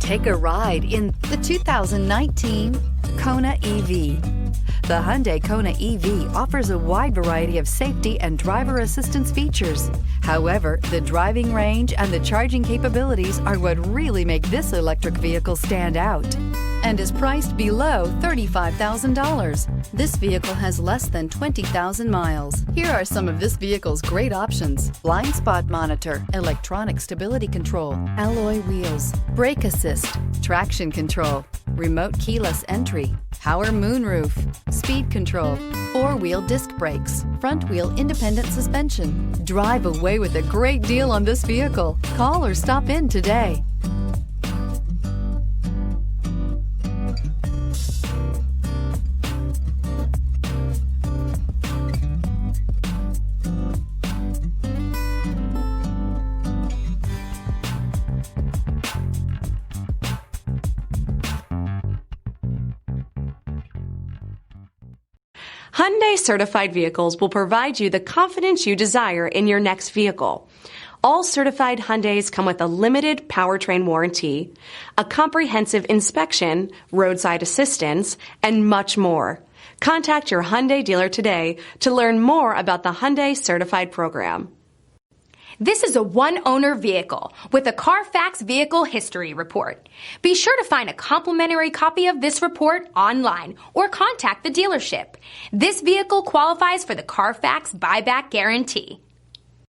Take a ride in the 2019 Kona EV. The Hyundai Kona EV offers a wide variety of safety and driver assistance features. However, the driving range and the charging capabilities are what really make this electric vehicle stand out, and is priced below $35,000. This vehicle has less than 20,000 miles. Here are some of this vehicle's great options: blind spot monitor, electronic stability control, alloy wheels, brake assist, traction control, remote keyless entry, power moonroof, speed control, four-wheel disc brakes, front-wheel independent suspension. Drive away with a great deal on this vehicle. Call or stop in today. Hyundai certified vehicles will provide you the confidence you desire in your next vehicle. All certified Hyundais come with a limited powertrain warranty, a comprehensive inspection, roadside assistance, and much more. Contact your Hyundai dealer today to learn more about the Hyundai certified program. This is a one-owner vehicle with a CARFAX Vehicle History Report. Be sure to find a complimentary copy of this report online or contact the dealership. This vehicle qualifies for the CARFAX Buyback Guarantee.